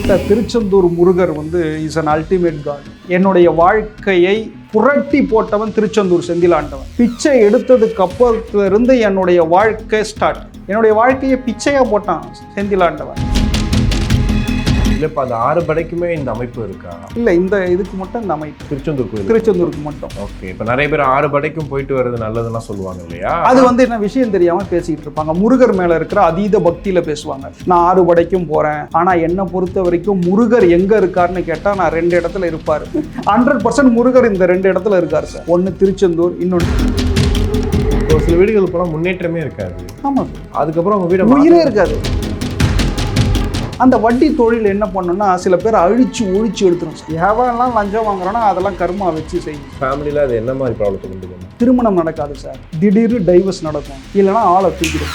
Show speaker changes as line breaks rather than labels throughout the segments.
திருச்செந்தூர் முருகர் வந்து is an ultimate God. என்னுடைய வாழ்க்கையை புரட்டி போட்டவன் திருச்செந்தூர் செந்திலாண்டவன். பிச்சை எடுத்ததுக்கு அப்புறத்துல இருந்து என்னுடைய வாழ்க்கை ஸ்டார்ட். என்னுடைய வாழ்க்கையை பிச்சையா போட்டான் செந்திலாண்டவன்.
இல்லை இப்போ அந்த 6 படைக்குமே இந்த அமைப்பு இருக்கா?
இல்லை, இந்த இதுக்கு மட்டும் இந்த அமைப்பு
திருச்செந்தூர் கோயில்,
திருச்செந்தூருக்கு மட்டும்.
ஓகே. இப்போ நிறைய பேர் 6 படைக்கும் போயிட்டு வர்றது நல்லதுலாம் சொல்லுவாங்க இல்லையா?
அது வந்து என்ன விஷயம் தெரியாம பேசிட்டு இருப்பாங்க. முருகர் மேல இருக்கிற அதீத பக்தியில பேசுவாங்க. நான் 6 படைக்கும் போறேன், ஆனா என்னை பொறுத்த வரைக்கும் முருகர் எங்க இருக்காருன்னு கேட்டா நான் 2 இடத்துல இருப்பாரு. 100% முருகர் இந்த 2 இடத்துல இருக்காரு சார். ஒன்னு திருச்செந்தூர், இன்னொன்று
ஒரு சில வீடுகள் போனால் முன்னேற்றமே இருக்காது.
ஆமா,
அதுக்கப்புறம் அவங்க வீடு
உயிரே இருக்காது. அந்த வட்டி தொழில் என்ன பண்ணணும்னா சில பேர் அழிச்சு ஒழிச்சு எடுத்துரும். எவெல்லாம் லஞ்சம் வாங்குறோன்னா அதெல்லாம் கர்மா வச்சு செய்யும்.
ஃபேமிலியில் அது என்ன மாதிரி ப்ராப்ளத்தை கொண்டு வரும்?
திருமணம் நடக்காது சார், திடீர்னு டைவர்ஸ் நடக்கும், இல்லைன்னா ஆளை தூக்கிடும்.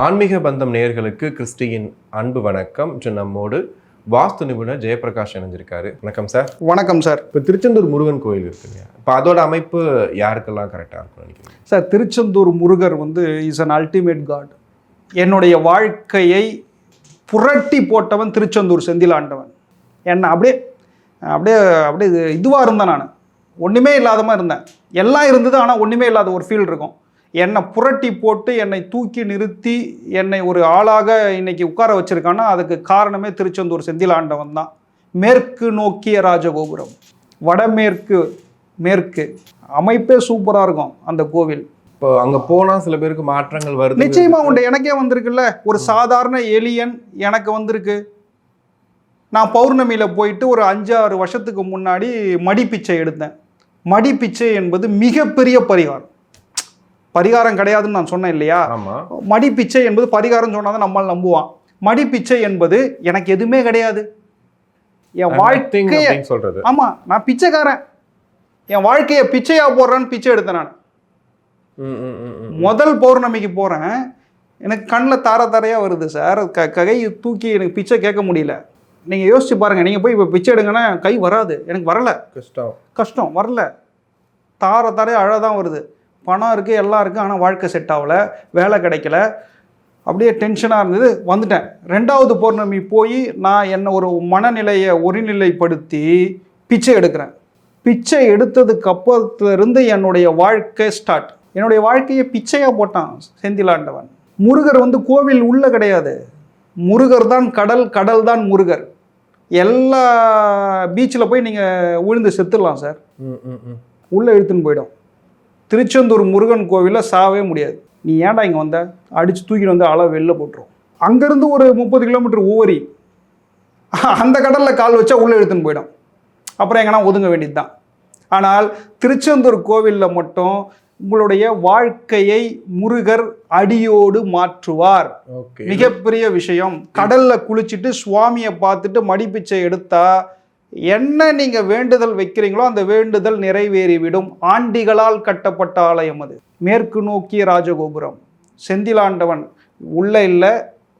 ஆன்மீக பந்தம் நேயர்களுக்கு கிறிஸ்டியின் அன்பு வணக்கம். நம்மோடு வாஸ்து நிபுணர் ஜெயபிரகாஷ் இணைஞ்சிருக்காரு. வணக்கம் சார்.
வணக்கம் சார்.
இப்போ திருச்செந்தூர் முருகன் கோயில் இருக்குங்க, இப்போ அதோட அமைப்பு யாருக்கெல்லாம் கரெக்டாக இருக்கும் நினைக்கிறீங்க
சார்? திருச்செந்தூர் முருகர் வந்து இஸ் அன் அல்டிமேட் காட். என்னுடைய வாழ்க்கையை புரட்டி போட்டவன் திருச்செந்தூர் செந்திலாண்டவன். என்ன அப்படியே அப்படியே அப்படியே இதுவாக இருந்தேன். நான் ஒன்றுமே இல்லாத மாதிரி இருந்தேன். எல்லாம் இருந்தது, ஆனால் ஒன்றுமே இல்லாத ஒரு ஃபீல் இருக்கும். என்னை புரட்டி போட்டு என்னை தூக்கி நிறுத்தி என்னை ஒரு ஆளாக இன்னைக்கு உட்கார வச்சிருக்கான்னா அதுக்கு காரணமே திருச்செந்தூர் செந்திலாண்டவன் தான். மேற்கு நோக்கிய ராஜகோபுரம், வடமேற்கு மேற்கு அமைப்பே சூப்பராக இருக்கும் அந்த கோவில்.
இப்போ அங்கே போனால் சில பேருக்கு மாற்றங்கள் வருது.
நிச்சயமா உண்டு. எனக்கே வந்திருக்குல்ல, ஒரு சாதாரண எலியன் எனக்கு வந்திருக்கு. நான் பௌர்ணமியில் போயிட்டு ஒரு 5-6 வருஷத்துக்கு முன்னாடி மடிப்பிச்சை எடுத்தேன். மடிப்பிச்சை என்பது மிகப்பெரிய பரிகாரம். பரிகாரம் கிடையாதுன்னு நான் சொன்னேன் இல்லையா? மடிப்பிச்சை என்பது பரிகாரம் சொன்னாதான் நம்மால் நம்புவான். மடிப்பிச்சை என்பது எனக்கு எதுவுமே கிடையாது, என் வாழ்க்கையை
சொல்றது.
ஆமா, நான் பிச்சைக்காரன், என் வாழ்க்கையை பிச்சையா போடுறேன்னு பிச்சை எடுத்தேன் நான். முதல் பௌர்ணமிக்கு போறேன், எனக்கு கண்ணில் தாரையா வருது சார். கை தூக்கி எனக்கு பிச்சை கேட்க முடியல. நீங்க யோசிச்சு பாருங்க, நீங்க போய் இப்போ பிச்சை எடுங்கன்னா கை வராது. எனக்கு வரல, கஷ்டம் வரல, தாரையா அழதான் வருது. பணம் இருக்குது, எல்லாம் இருக்குது, ஆனால் வாழ்க்கை செட் ஆகலை, வேலை கிடைக்கல, அப்படியே டென்ஷனாக இருந்தது. வந்துட்டேன். 2வது பௌர்ணமி போய் நான் என்னை ஒரு மனநிலையை ஒருநிலைப்படுத்தி பிச்சை எடுக்கிறேன். பிச்சை எடுத்ததுக்கு அப்புறத்துலேருந்து என்னுடைய வாழ்க்கை ஸ்டார்ட். என்னுடைய வாழ்க்கையை பிச்சையாக போட்டான் செந்திலாண்டவன். முருகர் வந்து கோவில் உள்ள கிடையாது. முருகர் தான் கடல், கடல் தான் முருகர். எல்லா பீச்சில் போய் நீங்கள் விழுந்து செத்துடலாம் சார், உள்ளே இழுத்துன்னு போயிடும். திருச்செந்தூர் முருகன் கோவிலில் சாவே முடியாது. நீ ஏன்டா இங்கே வந்த, அடித்து தூக்கிட்டு வந்து அளவு வெளில போட்டுரும். அங்கேருந்து ஒரு 30 கிலோமீட்டர் ஊவரி, அந்த கடலில் கால் வச்சா உள்ளே எடுத்துன்னு போயிடும். அப்புறம் எங்கன்னா ஒதுங்க வேண்டியது தான். ஆனால் திருச்செந்தூர் கோவிலில் மட்டும் உங்களுடைய வாழ்க்கையை முருகர் அடியோடு மாற்றுவார். மிகப்பெரிய விஷயம். கடலில் குளிச்சுட்டு சுவாமியை பார்த்துட்டு மடிப்பிச்சை எடுத்தா என்ன நீங்க வேண்டுதல் வைக்கிறீங்களோ அந்த வேண்டுதல் நிறைவேறிவிடும். ஆண்டிகளால் கட்டப்பட்ட ஆலயம் அது. மேற்கு நோக்கிய ராஜகோபுரம். செந்திலாண்டவன் உள்ள இல்லை,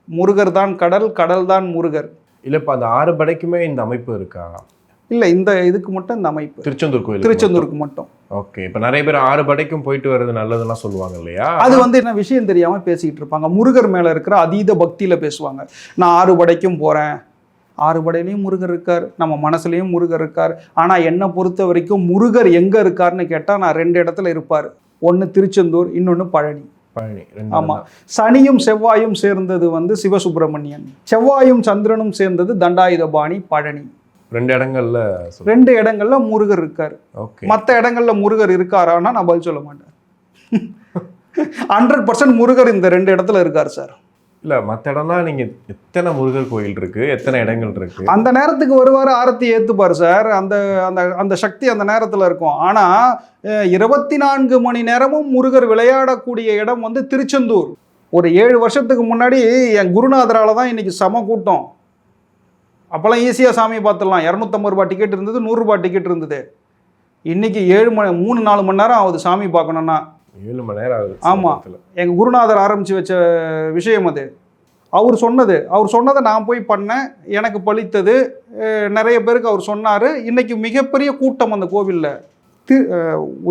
முருகர் தான் கடல், கடல் தான் முருகர்.
இல்லை இப்போ அந்த 6 படைக்குமே இந்த அமைப்பு இருக்கா?
இல்லை, இந்த இதுக்கு மட்டும் இந்த அமைப்பு
திருச்செந்தூர் கோயில்,
திருச்செந்தூருக்கு மட்டும்.
ஓகே. இப்போ நிறைய பேர் 6 படைக்கும் போயிட்டு வர்றது நல்லதுலாம் சொல்லுவாங்க இல்லையா?
அது வந்து என்ன விஷயம் தெரியாம பேசிக்கிட்டு இருப்பாங்க. முருகர் மேல இருக்கிற அதீத பக்தியில பேசுவாங்க. நான் 6 படைக்கும் போறேன், 6 படையிலையும் முருகர் இருக்கார், நம்ம மனசுலையும் முருகர் இருக்கார். ஆனால் என்னை பொறுத்த வரைக்கும் முருகர் எங்கே இருக்காருன்னு கேட்டால் நான் 2 இடத்துல இருப்பார். ஒன்று திருச்செந்தூர், இன்னொன்று பழனி. ஆமாம். சனியும் செவ்வாயும் சேர்ந்தது வந்து சிவசுப்பிரமணியன், செவ்வாயும் சந்திரனும் சேர்ந்தது தண்டாயுதபாணி, பழனி.
2
இடங்கள்ல முருகர் இருக்கார். மற்ற இடங்கள்ல முருகர் இருக்காரான்னா நான் பதில் சொல்ல மாட்டேன். 100% முருகர் இந்த 2 இடத்துல இருக்கார் சார்.
இல்லை மற்ற இடம்னா நீங்கள் எத்தனை முருகர் கோயில் இருக்கு, எத்தனை இடங்கள் இருக்கு,
அந்த நேரத்துக்கு வருவார், ஆரத்தி ஏற்றுப்பார் சார். அந்த அந்த அந்த சக்தி அந்த நேரத்தில் இருக்கும். ஆனால் 24 மணி நேரமும் முருகர் விளையாடக்கூடிய இடம் வந்து திருச்செந்தூர். ஒரு 7 வருஷத்துக்கு முன்னாடி என் குருநாதரால் தான் இன்னைக்கு சம கூட்டம். அப்போல்லாம் ஈஸியாக சாமி பார்த்துடலாம். 250 ரூபாய் டிக்கெட் இருந்தது, 100 ரூபாய் டிக்கெட் இருந்தது. இன்னைக்கு 3-4 மணி நேரம் ஆகுது சாமி பார்க்கணுன்னா.
7 மணி நேரம் ஆகுது.
ஆமாம், எங்கள் குருநாதர் ஆரம்பித்து வச்ச விஷயம் அது. அவர் சொன்னதை நான் போய் பண்ணேன், எனக்கு பலித்தது. நிறைய பேருக்கு அவர் சொன்னார். இன்றைக்கி மிகப்பெரிய கூட்டம் அந்த கோவிலில்.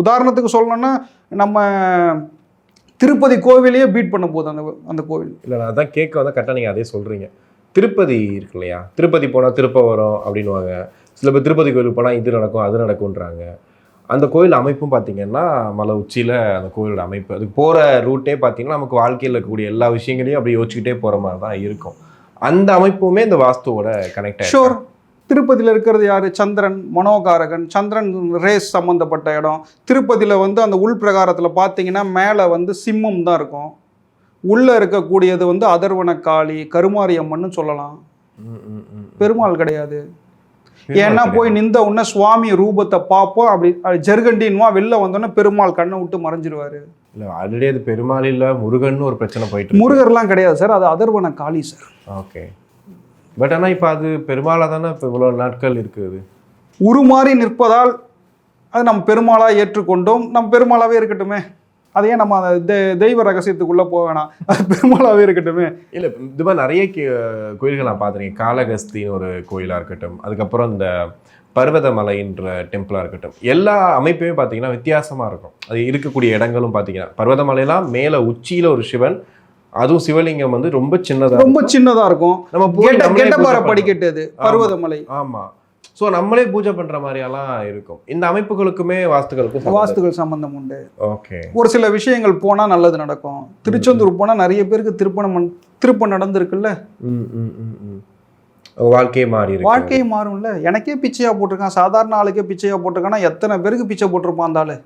உதாரணத்துக்கு சொல்லணும்னா நம்ம திருப்பதி கோவிலையே பீட் பண்ண போகுது அந்த கோவில்.
இல்லை நான் அதான் கேட்க வந்து கரெக்டாக நீங்கள் அதே சொல்கிறீங்க. திருப்பதி இருக்கு இல்லையா, திருப்பதி போனால் திருப்பவரம் அப்படின்வாங்க. சில பேர் திருப்பதி கோயிலுக்கு போனால் இது நடக்கும் அது நடக்கும்ன்றாங்க. அந்த கோயில் அமைப்பும் பார்த்தீங்கன்னா மலை உச்சியில் அந்த கோயிலோட அமைப்பு, அதுக்கு போகிற ரூட்டே பார்த்தீங்கன்னா நமக்கு வாழ்க்கையில் இருக்கக்கூடிய எல்லா விஷயங்களையும் அப்படி யோசிச்சுக்கிட்டே போகிற மாதிரி தான் இருக்கும். அந்த அமைப்புமே இந்த வாஸ்துவோட கனெக்ட் ஆகிடும்.
ஷோர். திருப்பதியில் இருக்கிறது யார்? சந்திரன், மனோகாரகன். சந்திரன் ரேஸ் சம்மந்தப்பட்ட இடம். திருப்பதியில் வந்து அந்த உள் பிரகாரத்தில் பார்த்தீங்கன்னா மேலே வந்து சிம்மம் தான் இருக்கும். உள்ளே இருக்கக்கூடியது வந்து அதர்வன காளி, கருமாரி அம்மன்னு சொல்லலாம். பெருமாள் கிடையாது. ஏன்னா போய் நின்ற உடனே சுவாமி ரூபத்தை பார்ப்போம், அப்படி ஜெர்கண்டின்வா வெளில வந்தோடனே பெருமாள் கண்ணை விட்டு மறைஞ்சிருவாரு.
இல்லை ஆல்ரெடி அது பெருமாள் இல்லை முருகன் ஒரு பிரச்சனை போயிட்டு.
முருகர்லாம் கிடையாது சார், அது அதர்வன காளி சார்.
ஓகே. பட் ஆனால் இப்போ அது பெருமாளாக தானே இப்போ இவ்வளோ நாட்கள் இருக்குது.
உருமாறி நிற்பதால் அது நம்ம பெருமாளாக ஏற்றுக்கொண்டோம். நம்ம பெருமாளாகவே இருக்கட்டுமே. அதையே நம்ம அந்த தெய்வ ரகசியத்துக்குள்ளே போக வேணாம், அது பெருமாளாகவே இருக்கட்டுமே.
இல்லை இது மாதிரி நிறைய கோயில்கள் நான் பார்த்துருக்கேன். காளகஸ்தின்னு ஒரு கோயிலாக இருக்கட்டும், அதுக்கப்புறம் இந்த பர்வதமலைன்ற டெம்பிளாக இருக்கட்டும், எல்லா அமைப்புமே பார்த்தீங்கன்னா வித்தியாசமாக இருக்கும். அது இருக்கக்கூடிய இடங்களும் பார்த்தீங்கன்னா பர்வதமலையெல்லாம் மேலே உச்சியில் ஒரு சிவன், அதுவும் சிவலிங்கம் வந்து ரொம்ப சின்னதாக இருக்கும். நம்ம படிக்கட்டு அது பர்வதமலை. ஆமாம். ஸோ நம்மளே பூஜை பண்ணுற மாதிரியெல்லாம் இருக்கும். இந்த அமைப்புகளுக்குமே வாஸ்துகள் சம்பந்தம் உண்டு. ஓகே. ஒரு சில விஷயங்கள் போனால் நல்லது நடக்கும். திருச்செந்தூர் போனால் நிறைய பேருக்கு திருப்பம் நடந்திருக்குல்ல. வாழ்க்கையே மாறும்ல. எனக்கே பிச்சையா போட்டிருக்கான், சாதாரண ஆளுக்கே பிச்சையா போட்டிருக்கான்னா எத்தனை பேருக்கு பிச்சை போட்டிருப்பான் அந்த ஆளு.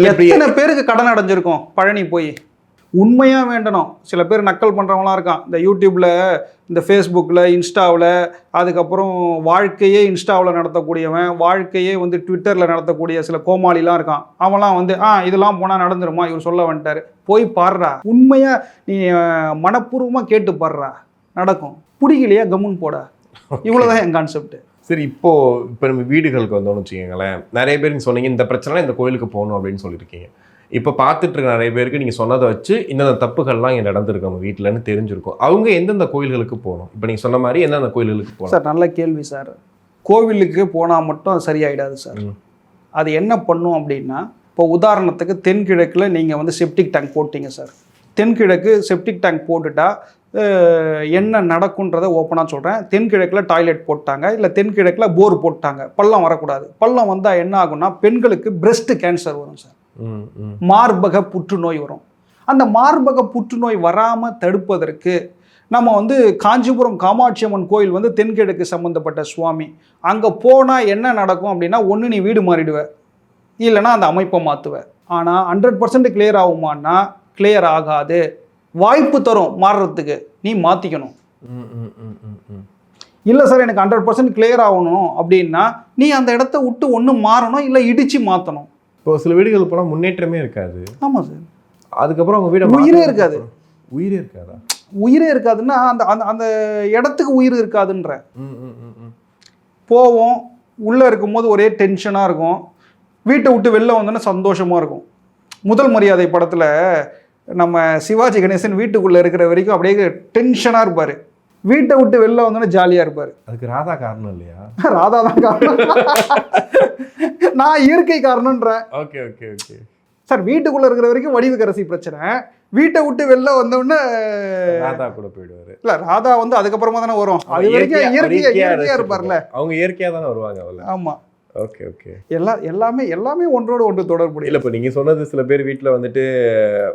எத்தனை பேருக்கு கடன் அடைஞ்சிருக்கும் பழனி போய். உண்மையாக வேண்டணும். சில பேர் நக்கல் பண்ணுறவங்களாம் இருக்கான் இந்த யூடியூப்பில், இந்த ஃபேஸ்புக்கில், இன்ஸ்டாவில். அதுக்கப்புறம் வாழ்க்கையே இன்ஸ்டாவில் நடத்தக்கூடியவன், வாழ்க்கையே வந்து ட்விட்டரில் நடத்தக்கூடிய சில கோமாளிலாம் இருக்கான். அவன்லாம் வந்து இதெல்லாம் போனால் நடந்துருமா, இவர் சொல்ல வந்துட்டார். போய் பாடுறா, உண்மையாக நீ மனப்பூர்வமாக கேட்டு பாடுறா, நடக்கும். பிடிக்கலையா கம்முன்னு போட. இவ்வளோதான் என் கான்செப்ட். சரி, இப்போ நம்ம வீடுகளுக்கு வந்தோம்னு வச்சுக்கோங்களேன். நிறைய பேர் சொன்னீங்க இந்த பிரச்சனை இந்த கோயிலுக்கு போகணும் அப்படின்னு சொல்லியிருக்கீங்க. இப்போ பார்த்துட்டு இருக்க நிறைய பேருக்கு நீங்கள் சொன்னதை வச்சு இந்தந்த தப்புகள்லாம் இங்கே நடந்திருக்கு அவங்க வீட்டிலன்னு தெரிஞ்சிருக்கும். அவங்க எந்தெந்த கோயில்களுக்கு போகணும்? இப்போ நீங்கள் சொன்ன மாதிரி எந்தெந்த கோயில்களுக்கு போகணும்?
சார் நல்ல கேள்வி சார். கோவிலுக்கு போனால் மட்டும் அது சரியாயிடாது சார். அது என்ன பண்ணும் அப்படின்னா, இப்போ உதாரணத்துக்கு தென்கிழக்கில் நீங்கள் வந்து செப்டிக் டேங்க் போட்டிங்க சார். தென்கிழக்கு செப்டிக் டேங்க் போட்டுட்டா என்ன நடக்குன்றதை ஓப்பனாக சொல்கிறேன். தென்கிழக்கில் டாய்லெட் போட்டாங்க, இல்லை தென்கிழக்கில் போர் போட்டாங்க, பள்ளம் வரக்கூடாது. பள்ளம் வந்தால் என்ன ஆகும்னா பெண்களுக்கு பிரெஸ்ட் கேன்சர் வரும் சார், மார்பக புற்றுநோய் வரும். அந்த மார்பக புற்றுநோய் வராமல் தடுப்பதற்கு நம்ம வந்து காஞ்சிபுரம் காமாட்சி அம்மன் கோயில் வந்து தென்கிழக்கு சம்மந்தப்பட்ட சுவாமி. அங்கே போனால் என்ன நடக்கும் அப்படின்னா, ஒன்று நீ வீடு மாறிடுவ, இல்லைனா அந்த அமைப்பை மாற்றுவ. ஆனால் 100% கிளியர் ஆகுமான்னா கிளியர் ஆகாது. வாய்ப்பு தரும் மாறுறதுக்கு, நீ மாற்றிக்கணும். இல்லை சார் எனக்கு 100% கிளியர் ஆகணும் அப்படின்னா நீ அந்த இடத்த விட்டு ஒன்று மாறணும், இல்லை இடித்து மாற்றணும்.
இப்போ சில வீடுகள் போனால் முன்னேற்றமே இருக்காது.
ஆமாம் சார்.
அதுக்கப்புறம் அவங்க வீடு
உயிரே இருக்காது.
உயிரே இருக்காதா?
உயிரே இருக்காதுன்னா அந்த அந்த இடத்துக்கு உயிர் இருக்காதுன்ற. போவோம், உள்ளே இருக்கும்போது ஒரே டென்ஷனாக இருக்கும், வீட்டை விட்டு வெளில வந்தோன்னா சந்தோஷமாக இருக்கும். முதல் மரியாதை படத்தில் நம்ம சிவாஜி கணேசன் வீட்டுக்குள்ளே இருக்கிற வரைக்கும் அப்படியே டென்ஷனாக இருப்பார், வீட்டை விட்டு வெளில வந்தோன்னே ஜாலியாக இருப்பார்.
அதுக்கு ராதா காரணம் இல்லையா?
ராதா தான் காரணம். நான் இயற்கை காரணன்றேன்.
Okay okay okay
sir. வீட்டுக்குள்ளே இருக்கிற வரைக்கும் வடிவுக்கரசி பிரச்சனை, வீட்டை விட்டு வெளில வந்தோடனே
ராதா கூட போயிடுவாரு.
இல்லை ராதா வந்து அதுக்கப்புறமா தானே வரும். அது வரைக்கும் இயற்கையாக இருப்பார்ல.
அவங்க இயற்கையாக தானே வருவாங்க.
ஆமாம்.
Okay okay.
எல்லாமே ஒன்றோடு ஒன்று தொடர்புடைய.
இல்லை இப்போ நீங்கள் சொன்னது சில பேர் வீட்டில் வந்துட்டு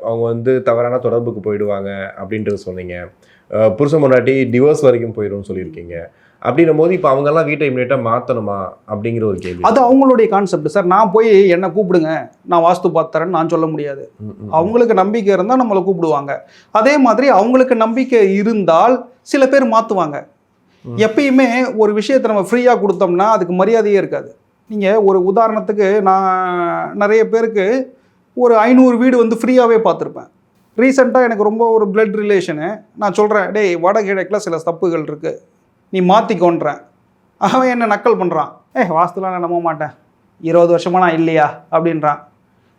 அவங்க வந்து தவறான தொடர்புக்கு போயிடுவாங்க அப்படின்றது சொன்னீங்க. புருஷன் முன்னாடி டிவோர்ஸ் வரைக்கும் போயிடும்னு சொல்லியிருக்கீங்க. அப்படின்னும் போது இப்போ அவங்கெல்லாம் வீட்டை இமீடியட்டாக மாற்றணுமா அப்படிங்கிற ஒரு கேள்வி.
அது அவங்களுடைய கான்செப்ட் சார். நான் போய் என்னை கூப்பிடுங்க நான் வாஸ்து பார்த்துறேன்னு நான் சொல்ல முடியாது. அவங்களுக்கு நம்பிக்கை இருந்தால் நம்மளை கூப்பிடுவாங்க. அதே மாதிரி அவங்களுக்கு நம்பிக்கை இருந்தால் சில பேர் மாற்றுவாங்க. எப்பயுமே ஒரு விஷயத்தை நம்ம ஃப்ரீயாக கொடுத்தோம்னா அதுக்கு மரியாதையே இருக்காது. நீங்கள் ஒரு உதாரணத்துக்கு நான் நிறைய பேருக்கு ஒரு 500 வீடு வந்து ஃப்ரீயாகவே பார்த்துருப்பேன். ரீசெண்டாக எனக்கு ரொம்ப ஒரு பிளட் ரிலேஷனு, நான் சொல்கிறேன் டேய் வடகிழக்கில் சில தப்புகள் இருக்குது நீ மாற்றிக்கோன்றேன். அவன் என்ன நக்கல் பண்ணுறான், வாஸ்துலாம் நான் நம்ப மாட்டேன், 20 வருஷமாக நான் இல்லையா அப்படின்றான்.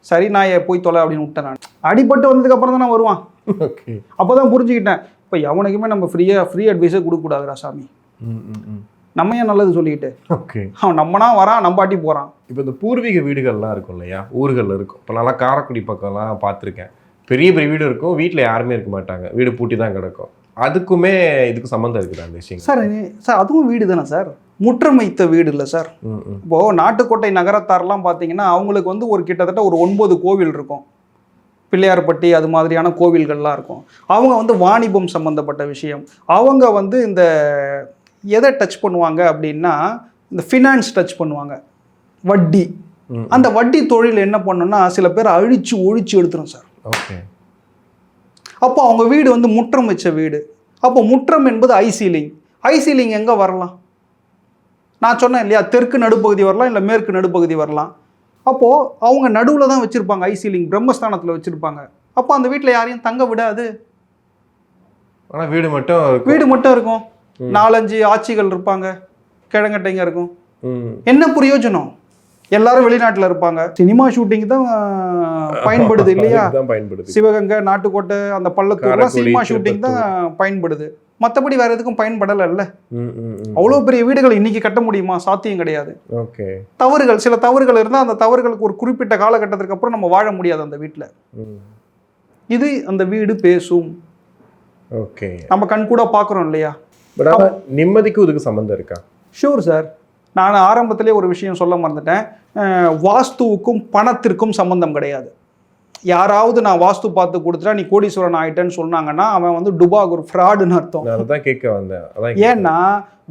சரி நான் போய் தொலை அப்படின்னு விட்டேன். நான் அடிபட்டு வந்ததுக்கப்புறம் தான் நான் வருவான்.
ஓகே.
அப்போ தான் புரிஞ்சுக்கிட்டேன், இப்போ எவனுக்குமே நம்ம ஃப்ரீ அட்வைஸே கொடுக்கக்கூடாதுரா சாமி. நம்ம ஏன் நல்லது சொல்லிக்கிட்டு.
ஓகே. அவன்
நம்மனா வரான், நம்பாட்டி போகிறான்.
இப்போ இந்த பூர்வீக வீடுகள்லாம் இருக்கும் இல்லையா, ஊர்களில் இருக்கும். இப்போ நல்லா காரைக்குடி பக்கம்லாம் பார்த்துருக்கேன்.
பெரிய பெரிய வீடு இருக்கும், வீட்டில் யாருமே இருக்க மாட்டாங்க, வீடு பூட்டி தான் கிடக்கும். அதுக்குமே இதுக்கு சம்மந்தம் இருக்குது அந்த விஷயம்
சார்? சார் அதுவும் வீடு தானே சார், முற்றம் வைத்த வீடு இல்லை சார். இப்போது நாட்டுக்கோட்டை நகரத்தாரெலாம் பார்த்தீங்கன்னா அவங்களுக்கு வந்து ஒரு கிட்டத்தட்ட ஒரு 9 கோவில் இருக்கும், பிள்ளையார்பட்டி அது மாதிரியான கோவில்கள்லாம் இருக்கும். அவங்க வந்து வாணிபம் சம்மந்தப்பட்ட விஷயம், அவங்க வந்து இந்த எதை டச் பண்ணுவாங்க அப்படின்னா இந்த ஃபினான்ஸ் டச் பண்ணுவாங்க, வட்டி. அந்த வட்டி தொழில் என்ன பண்ணுன்னா சில பேர் அழிச்சு ஒழிச்சு எடுத்துரும் சார்.
ஓகே.
அப்போ அவங்க வீடு வந்து முற்றம் வச்ச வீடு. அப்போ முற்றம் என்பது ஐசீலிங். ஐசீலிங் எங்கே வரலாம்? நான் சொன்னேன் இல்லையா, தெற்கு நடுப்பகுதி வரலாம், இல்லை மேற்கு நடுப்பகுதி வரலாம். அப்போது அவங்க நடுவில் தான் வச்சுருப்பாங்க ஐசீலிங், பிரம்மஸ்தானத்தில் வச்சுருப்பாங்க. அப்போ அந்த வீட்டில் யாரையும் தங்க விடாது.
ஆனால் வீடு மட்டும்
இருக்கும். 4-5 ஆட்சிகள் இருப்பாங்க, கிழங்கட்டைங்க இருக்கும். என்ன பிரயோஜனம்? எல்லாரும் வெளிநாட்டில் இருப்பாங்க. சினிமா ஷூட்டிங் தான் பயன்படுது இல்லையா? சிவகங்கை, நாட்டுக்கோட்டை, அந்த பள்ளத்தூர்லாம் சினிமா ஷூட்டிங் தான் பயன்படுது. மற்றபடி வேற எதுக்கும் பயன்படலைல்ல. அவ்வளோ பெரிய வீடுகள் இன்னைக்கு கட்ட முடியுமா? சாத்தியம் கிடையாது.
ஓகே.
தவறுகள், சில தவறுகள் இருந்தால் அந்த தவறுகளுக்கு ஒரு குறிப்பிட்ட காலகட்டத்திற்கு அப்புறம் நம்ம வாழ முடியாது அந்த வீட்டில். இது அந்த வீடு பேசும்.
ஓகே.
நம்ம கண் கூட பார்க்குறோம் இல்லையா?
நிம்மதிக்கும் இதுக்கு சம்மந்தம் இருக்கா?
Sure sir. நான் ஆரம்பத்திலே ஒரு விஷயம் சொல்ல மறந்துட்டேன். வாஸ்துவுக்கும் பணத்திற்கும் சம்பந்தம் கிடையாது. யாராவது நான் வாஸ்து பார்த்து கொடுத்துட்டா நீ கோடீஸ்வரன் ஆயிட்டேன்னு சொன்னாங்கன்னா அவன் வந்து டுபாக் ஒரு ஃப்ராடுன்னு அர்த்தம்.
அதான் கேட்க வந்தேன்.
ஏன்னா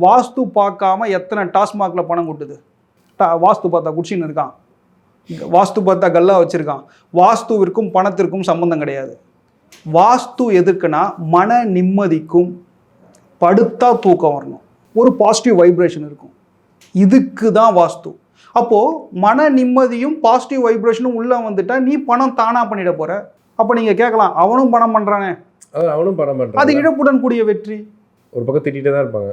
வாஸ்து பார்க்காம எத்தனை டாஸ்மாகில் பணம் கொட்டுது. வாஸ்து பார்த்தா குடிச்சின்னு இருக்கான், வாஸ்து பார்த்தா கல்லா வச்சிருக்கான். வாஸ்துவிற்கும் பணத்திற்கும் சம்பந்தம் கிடையாது. வாஸ்து எதுக்குன்னா மன நிம்மதிக்கும், படுத்தா தூக்கம் வரணும், ஒரு பாசிட்டிவ் வைப்ரேஷன் இருக்கும், இதுக்கு தான் வாஸ்து. அப்போது மன நிம்மதியும் பாசிட்டிவ் வைப்ரேஷனும் உள்ளே வந்துட்டா நீ பணம் தானாக பண்ணிட போகிற. அப்போ நீங்கள் கேட்கலாம், அவனும் பணம் பண்ணுறானே,
அவனும் பணம் பண்ணுறான்,
அது இழப்புடன் கூடிய வெற்றி.
ஒரு பக்கம் திட்டிகிட்டே தான் இருப்பாங்க.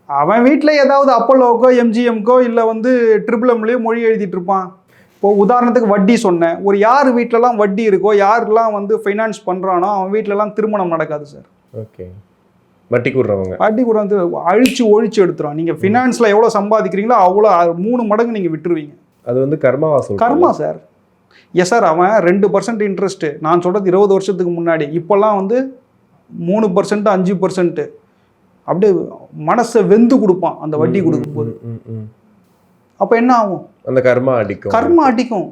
அவன் வீட்டில் ஏதாவது அப்போலோக்கோ எம்ஜிஎம்க்கோ இல்லை வந்து ட்ரிபிள்எம்லேயோ மொழி எழுதிட்டு இருப்பான். இப்போது உதாரணத்துக்கு வட்டி சொன்னேன். ஒரு யார் வீட்டிலலாம் வட்டி இருக்கோ, யாரெல்லாம் வந்து ஃபைனான்ஸ் பண்ணுறானோ அவன் வீட்டிலலாம் திருமணம் நடக்காது சார்.
ஓகே. வட்டி கூடுறவங்க
வந்து அழிச்சு ஒழிச்சு எடுத்துரும். நீங்கள் ஃபினான்ஸில் எவ்வளோ சம்பாதிக்கிறீங்களோ அவ்வளோ 3 மடங்கு நீங்கள் விட்டுருவீங்க.
அது வந்து கர்மா சார்.
Yes sir. அவன் 2% இன்ட்ரெஸ்ட்டு, நான் சொல்கிறது 20 வருஷத்துக்கு முன்னாடி. இப்போல்லாம் வந்து 3%, 5%. அப்படியே மனசை வெந்து கொடுப்பான் அந்த வட்டி கொடுக்கும்போது. அப்போ என்ன ஆகும்?
அந்த கர்மா
அடிக்கும்.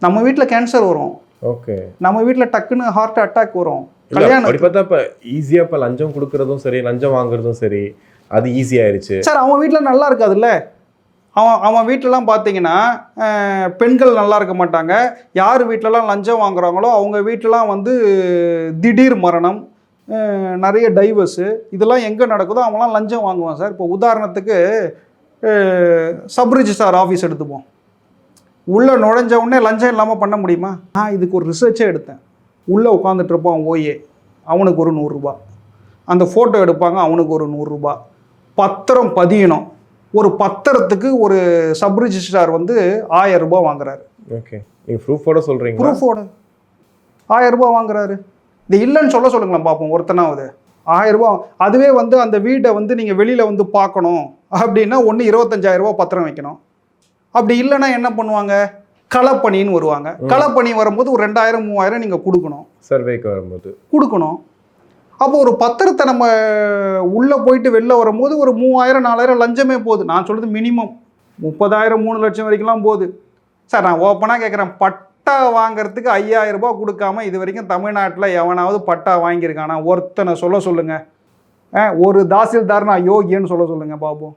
நம்ம வீட்டில் கேன்சர் வரும்.
ஓகே. நம்ம
வீட்டில் டக்குன்னு ஹார்ட் அட்டாக் வரும்.
அப்படி பார்த்தா இப்போ ஈஸியாக இப்போ லஞ்சம் கொடுக்குறதும் சரி, லஞ்சம் வாங்குறதும் சரி, அது ஈஸியாகிடுச்சு
சார். அவன் வீட்டில் நல்லா இருக்காதுல்ல. அவன் வீட்டிலலாம் பார்த்தீங்கன்னா பெண்கள் நல்லா இருக்க மாட்டாங்க. யார் வீட்டிலலாம் லஞ்சம் வாங்குறாங்களோ அவங்க வீட்டிலலாம் வந்து திடீர் மரணம், நிறைய டைவர்ஸு, இதெல்லாம் எங்கே நடக்குதோ அவங்களாம் லஞ்சம் வாங்குவான் சார். இப்போ உதாரணத்துக்கு சப்ரிஜிஸ்ட்ரார் ஆஃபீஸ் எடுத்துப்போம். உள்ளே நுழைஞ்ச உடனே லஞ்சம் இல்லாமல் பண்ண முடியுமா? நான் இதுக்கு ஒரு ரிசர்ச்சே எடுத்தேன். உள்ளே உட்காந்துட்டு இருப்பான் ஓஏ, அவனுக்கு ஒரு 100 ரூபா. அந்த ஃபோட்டோ எடுப்பாங்க, அவனுக்கு ஒரு 100 ரூபா. பத்திரம் பதியணும், ஒரு பத்திரத்துக்கு ஒரு சப் ரிஜிஸ்ட்ரார் வந்து 1000 ரூபாய் வாங்குறாரு.
ஓகே. நீங்கள் ப்ரூஃபோட சொல்கிறீங்க?
ப்ரூஃபோட 1000 ரூபாய் வாங்குறாரு. இது இல்லைன்னு சொல்லுங்களேன் பார்ப்போம் ஒருத்தனாவது. 1000 ரூபாய். அதுவே வந்து அந்த வீட்டை வந்து நீங்கள் வெளியில் வந்து பார்க்கணும் அப்படின்னா ஒன்று 25,000 ரூபாய் பத்திரம் வைக்கணும். அப்படி இல்லைன்னா என்ன பண்ணுவாங்க? களப்பணின்னு வருவாங்க. களப்பணி வரும்போது ஒரு 2000, 3000 நீங்கள் கொடுக்கணும்.
சர்வேக்கு வரும்போது
கொடுக்கணும். அப்போ ஒரு பத்திரத்தை நம்ம உள்ளே போயிட்டு வெளில வரும்போது ஒரு 3000, 4000 லஞ்சமே போகுது. நான் சொல்கிறது மினிமம் 30,000, 3 லட்சம் வரைக்கும்லாம் போகுது சார். நான் ஓப்பனாக கேட்குறேன், பட்டா வாங்குறதுக்கு 5000 ரூபாய் கொடுக்காம இது வரைக்கும் தமிழ்நாட்டில் எவனாவது பட்டா வாங்கியிருக்கானா? ஒருத்தனை சொல்லுங்கள். ஒரு தாசில்தார் நான் யோகியன்னு சொல்லுங்கள் பாப்போம்.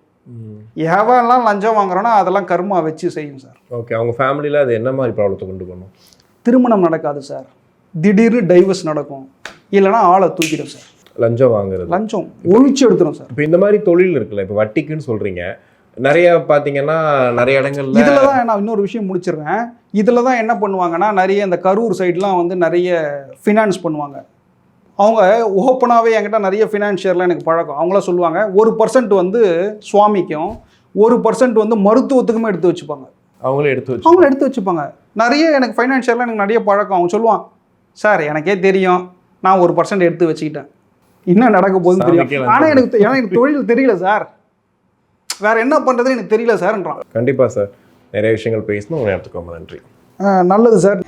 எவெல்லாம் லஞ்சம் வாங்குறோன்னா அதெல்லாம் கர்மா வச்சு செய்யும் சார்.
ஓகே. அவங்க ஃபேமிலியில் அது என்ன மாதிரி ப்ராப்ளத்தை கொண்டு போகணும்?
திருமணம் நடக்காது சார், திடீர்னு டைவர்ஸ் நடக்கும், இல்லைனா ஆளை தூக்கிடும் சார்.
லஞ்சம் வாங்குறது,
லஞ்சம் ஒழிச்சு எடுத்துரும் சார்.
இப்போ இந்த மாதிரி தொழில் இருக்குல்ல, இப்போ வட்டிக்குன்னு சொல்கிறீங்க, நிறைய பார்த்தீங்கன்னா நிறைய இடங்கள்ல
இதில் தான் நான் இன்னொரு விஷயம் முடிச்சிடுறேன். இதில் தான் என்ன பண்ணுவாங்கன்னா நிறைய இந்த கரூர் சைட்லாம் வந்து நிறைய ஃபினான்ஸ் பண்ணுவாங்க. அவங்க ஓப்பனாகவே என்கிட்ட நிறைய ஃபினான்ஷியர்லாம் எனக்கு பழக்கம். அவங்களாம் சொல்லுவாங்க 1% வந்து சுவாமிக்கும் 1% வந்து மருத்துவத்துக்குமே எடுத்து வச்சுப்பாங்க. அவங்களே எடுத்து வச்சுப்பாங்க. நிறைய எனக்கு ஃபைனான்ஷியர்லாம் எனக்கு நிறைய பழக்கம். அவங்க சொல்லுவான், சார் எனக்கே தெரியும், நான் 1% எடுத்து வச்சுக்கிட்டேன், என்ன நடக்க போகுதுன்னு தெரியும், ஆனால் எனக்கு தொழில் தெரியல சார், வேற என்ன பண்ணுறதுன்னு எனக்கு தெரியல சார்ன்றான்.
கண்டிப்பாக சார், நிறைய விஷயங்கள் பேசணும். உங்களை எடுத்துக்கோங்க. நன்றி.
நல்லது சார்.